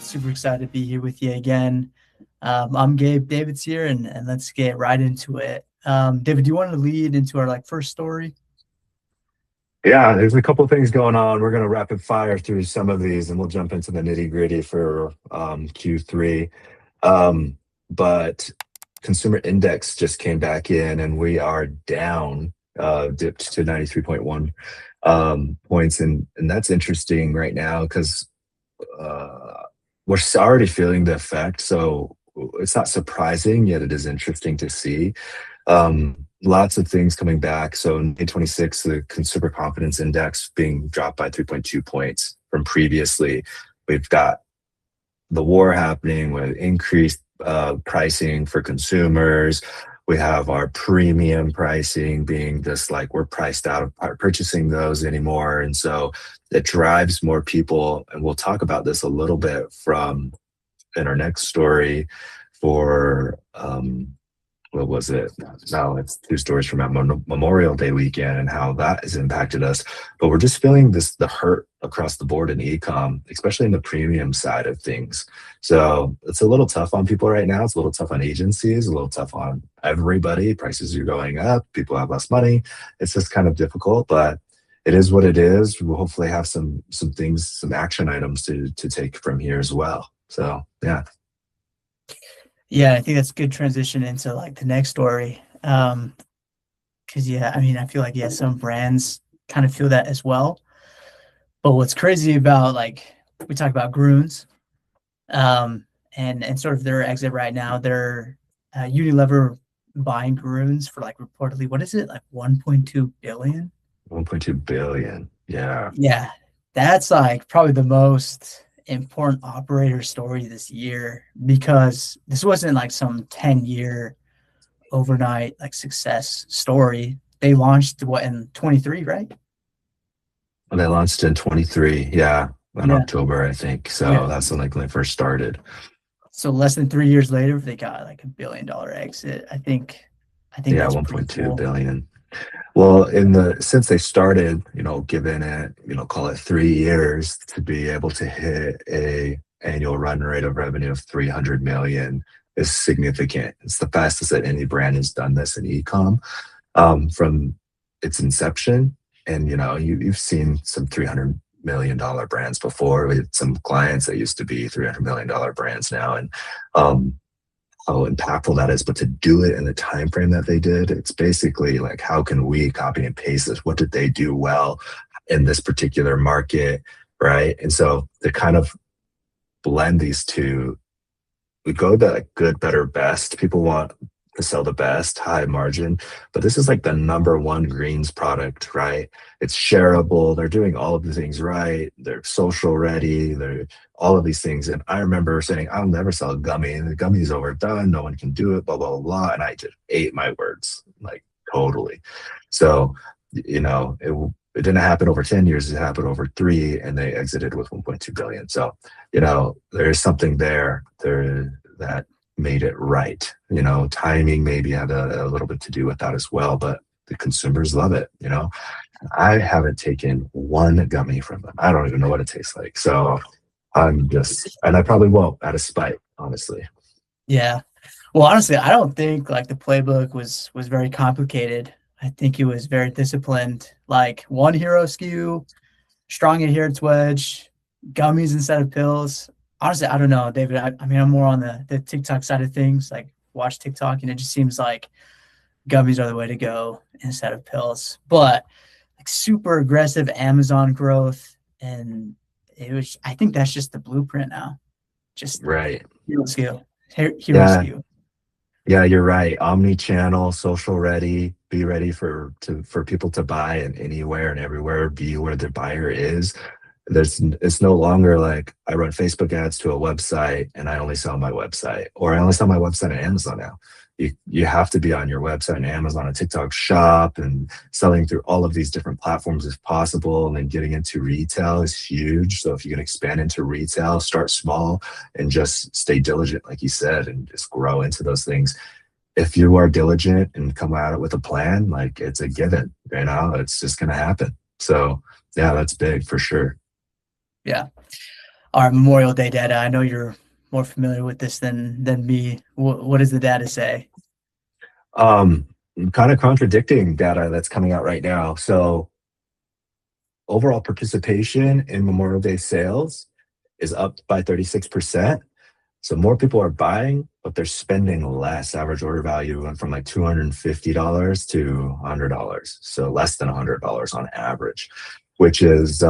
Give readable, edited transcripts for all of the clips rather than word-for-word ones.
Super excited to be here with you again. I'm Gabe. David's here, and let's get right into it. David, do you want to lead into our first story? Yeah, there's a couple things going on. We're going to rapid fire through some of these and we'll jump into the nitty gritty for Q3. Um, but consumer index just came back in and we are down, dipped to 93.1 points. And that's interesting right now because we're already feeling the effect. So it's not surprising, yet it is interesting to see. Lots of things coming back. So in May 26, the consumer confidence index being dropped by 3.2 points from previously. We've got the war happening with increased pricing for consumers. We have our premium pricing being just like we're priced out of purchasing those anymore. And so it drives more people. And we'll talk about this a little bit from in our next story for what was it? No, it's two stories from Memorial Day weekend and how that has impacted us. But we're just feeling the hurt across the board in ecom, especially in the premium side of things. So it's a little tough on people right now. It's a little tough on agencies, a little tough on everybody. Prices are going up. People have less money. It's just kind of difficult, but it is what it is. We'll hopefully have some things, some action items to take from here as well. So yeah. Yeah, I think that's a good transition into the next story. Because yeah, I mean, I feel like some brands kind of feel that as well. But what's crazy about we talk about Grüns, and sort of their exit right now, they're Unilever buying Grüns for reportedly, what is it, 1.2 billion? 1.2 billion. Yeah. Yeah, that's probably the most important operator story this year, because this wasn't some 10-year overnight success story. They launched what in 23, right? Well, they launched in 23, yeah, in Yeah. October, I think. So Yeah. that's when they first started. So less than 3 years later, they got $1 billion exit. I think Yeah, that's pretty 1.2 cool. billion. Well, since they started, given it, call it 3 years to be able to hit a annual run rate of revenue of 300 million is significant. It's the fastest that any brand has done this in ecom from its inception. And you've seen some $300 million brands before. We had some clients that used to be $300 million brands now, and how impactful that is. But to do it in the time frame that they did, it's basically how can we copy and paste this? What did they do well in this particular market, right? And so to kind of blend these two, we go that good, better, best. People want to sell the best, high margin, but this is the number one greens product, right? It's shareable. They're doing all of the things right. They're social ready. They're all of these things. And I remember saying, I'll never sell a gummy, and the gummy's overdone. No one can do it, blah, blah, blah. And I just ate my words, totally. So, it didn't happen over 10 years. It happened over 3, and they exited with 1.2 billion. So, there's something there that made it right. Timing maybe had a little bit to do with that as well, but the consumers love it. I haven't taken one gummy from them. I don't even know what it tastes like. So and I probably won't out of spite, honestly. Yeah. Well, honestly, I don't think the playbook was very complicated. I think it was very disciplined. One hero SKU, strong adherence wedge, gummies instead of pills. Honestly, I don't know, David. I mean, I'm more on the TikTok side of things, watch TikTok, and it just seems like gummies are the way to go instead of pills. But super aggressive Amazon growth, and I think that's just the blueprint now. Just right. Hero SKU. Hero Yeah. SKU. Yeah, you're right. Omni-channel, social ready, be ready for people to buy and anywhere and everywhere, be where the buyer is. It's no longer I run Facebook ads to a website and I only sell my website, or I only sell my website on Amazon now. You have to be on your website and Amazon and TikTok shop and selling through all of these different platforms if possible. And then getting into retail is huge. So if you can expand into retail, start small and just stay diligent, like you said, and just grow into those things. If you are diligent and come at it with a plan, it's a given, it's just going to happen. So yeah, that's big for sure. Yeah. our Memorial Day data. I know you're more familiar with this than me. What does the data say? Um, Kind of contradicting data that's coming out right now. So overall participation in Memorial Day sales is up by 36%. So more people are buying, but they're spending less. Average order value went from like $250 to $100. So less than $100 on average, which is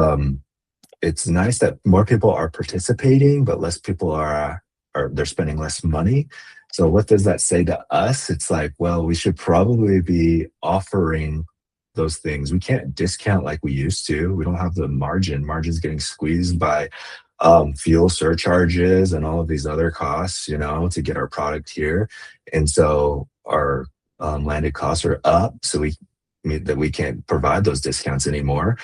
it's nice that more people are participating, but less people are they're spending less money. So what does that say to us? It's like, well, we should probably be offering those things. We can't discount like we used to. We don't have the margin. Margin's getting squeezed by fuel surcharges and all of these other costs, to get our product here. And so our landed costs are up. So we can't provide those discounts anymore.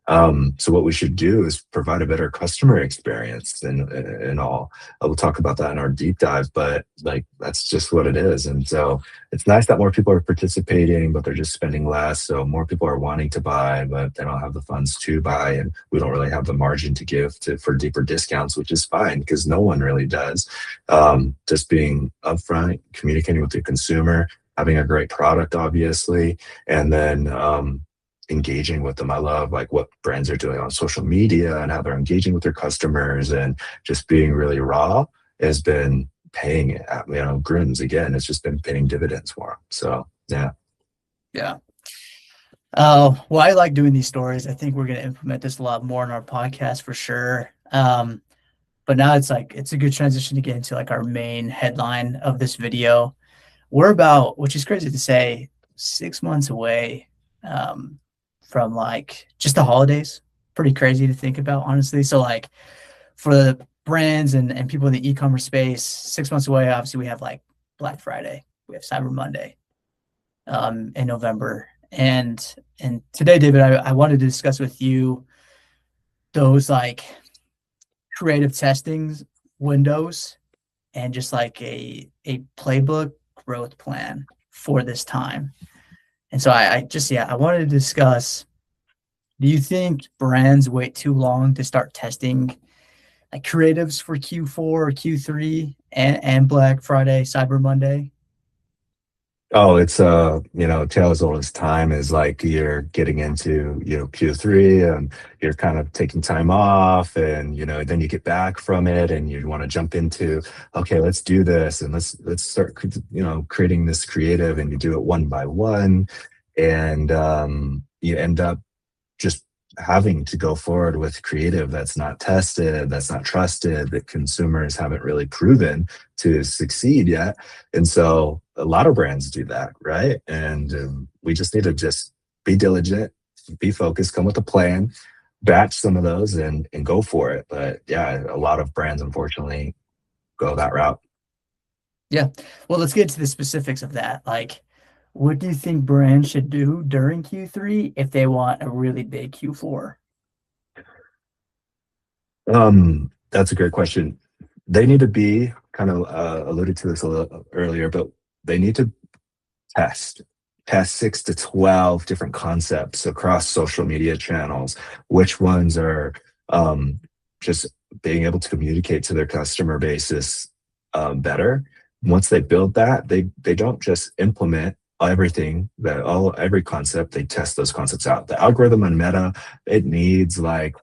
So what we should do is provide a better customer experience and all. We'll talk about that in our deep dive, but like that's just what it is. And so it's nice that more people are participating, but they're just spending less. So more people are wanting to buy, but they don't have the funds to buy, and we don't really have the margin to give for deeper discounts, which is fine because no one really does. Just being upfront, communicating with the consumer, having a great product, obviously, and then engaging with them. I love like what brands are doing on social media and how they're engaging with their customers, and just being really raw has been paying Grüns again. It's just been paying dividends for them. So yeah. Yeah. Well, I like doing these stories. I think we're going to implement this a lot more in our podcast for sure. But now it's a good transition to get into like our main headline of this video. We're about, which is crazy to say, 6 months away from like just the holidays. Pretty crazy to think about, honestly. So like for the brands and people in the e-commerce space, 6 months away, obviously we have like Black Friday, we have Cyber Monday in November. And today, David, I wanted to discuss with you those like creative testings windows and just like a playbook growth plan for this time. And so I wanted to discuss, do you think brands wait too long to start testing like creatives for Q4 or Q3 and Black Friday, Cyber Monday? Oh, it's tale as old as time. Is like you're getting into Q3 and you're kind of taking time off, and then you get back from it and you want to jump into, okay, let's do this, and let's start creating this creative, and you do it one by one, and you end up just having to go forward with creative that's not tested, that's not trusted, that consumers haven't really proven to succeed yet. And so a lot of brands do that, right? And we just need to just be diligent, be focused, come with a plan, batch some of those, and go for it. But yeah, a lot of brands unfortunately go that route. Yeah. Well, let's get to the specifics of that. Like, what do you think brands should do during Q3 if they want a really big Q4? That's a great question. They need to be kind of alluded to this a little earlier, but they need to test test 6 to 12 different concepts across social media channels. Which ones are just being able to communicate to their customer basis better. Once they build that, they don't just implement every concept. They test those concepts out. The algorithm on Meta, it needs like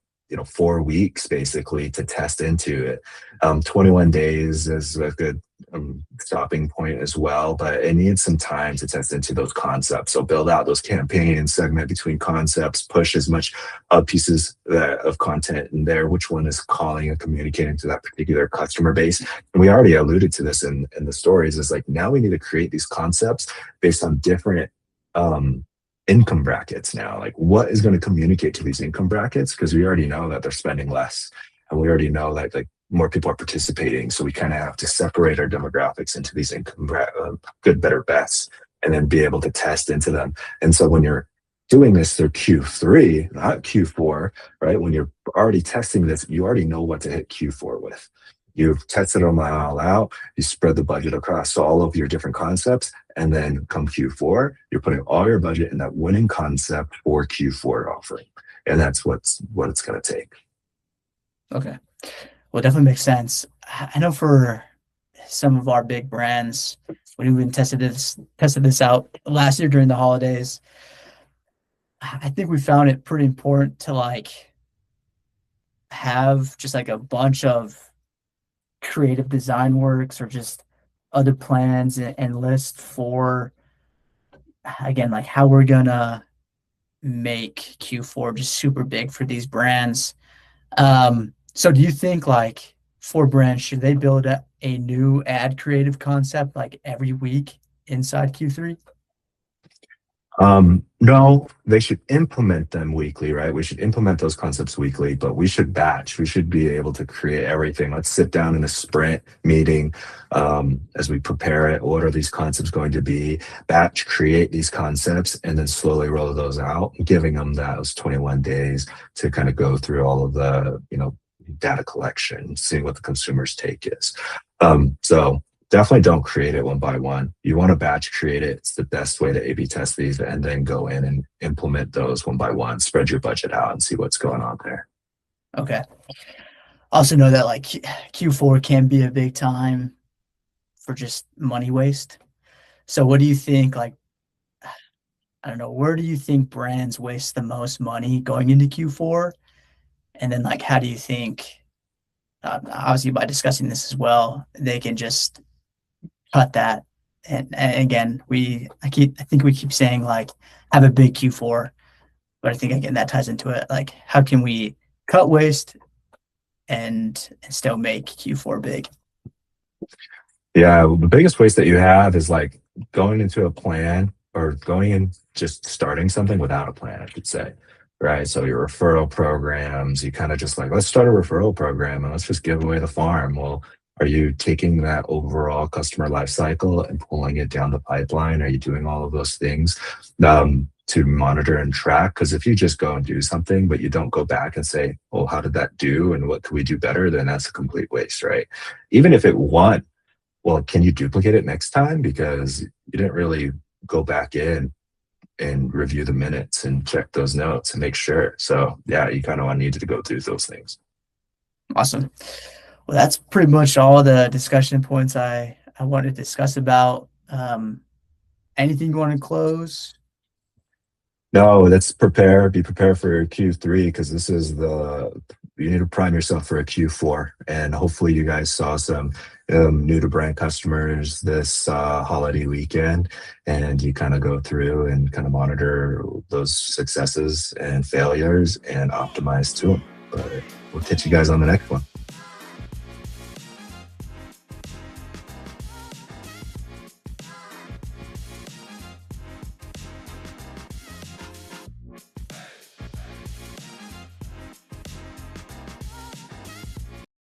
4 weeks basically to test into it. 21 days is a good stopping point as well, but it needs some time to test into those concepts. So build out those campaigns, segment between concepts, push as much pieces of content in there, which one is calling and communicating to that particular customer base. And we already alluded to this in the stories, is like now we need to create these concepts based on different income brackets now. Like what is going to communicate to these income brackets? Because we already know that they're spending less, and we already know that like more people are participating. So we kind of have to separate our demographics into these good, better, best, and then be able to test into them. And so when you're doing this through Q3, not Q4, right? When you're already testing this, you already know what to hit Q4 with. You've tested them all out. You spread the budget across all of your different concepts. And then come Q4, you're putting all your budget in that winning concept for Q4 offering. And that's what it's going to take. Okay. Well, it definitely makes sense. I know for some of our big brands, when we even tested this out last year during the holidays, I think we found it pretty important to like have just like a bunch of creative design works or just other plans and lists for again like how we're gonna make Q4 just super big for these brands. So do you think like for brands, should they build a new ad creative concept like every week inside Q3? No, they should implement them weekly, right? We should implement those concepts weekly, but we should batch. We should be able to create everything. Let's sit down in a sprint meeting as we prepare it. What are these concepts going to be? Batch, create these concepts, and then slowly roll those out, giving them those 21 days to kind of go through all of the, data collection, seeing what the consumer's take is. So definitely don't create it one by one. You want to batch create it. It's the best way to A/B test these and then go in and implement those one by one. Spread your budget out and see what's going on there. Okay. Also know that like Q4 can be a big time for just money waste. So what do you think like I don't know, where do you think brands waste the most money going into Q4? And then like how do you think obviously by discussing this as well, they can just cut that. And again, I think we keep saying like have a big Q4, but I think again that ties into it. Like how can we cut waste and still make Q4 big? Yeah, well, the biggest waste that you have is like going into a plan or going and just starting something without a plan, I should say. Right. So your referral programs, you kind of just like, let's start a referral program and let's just give away the farm. Well, are you taking that overall customer life cycle and pulling it down the pipeline? Are you doing all of those things to monitor and track? Because if you just go and do something, but you don't go back and say, oh, how did that do? And what could we do better? Then that's a complete waste, right? Even if it won, well, can you duplicate it next time? Because you didn't really go back in and review the minutes and check those notes and make sure. So yeah, you kind of need to go through those things. Awesome. Well, that's pretty much all the discussion points I wanted to discuss about. Anything you want to close? No, let's prepare, be prepared for Q3 because this is you need to prime yourself for a Q4. And hopefully you guys saw some new to brand customers this holiday weekend and you kind of go through and kind of monitor those successes and failures and optimize to them. But we'll catch you guys on the next one.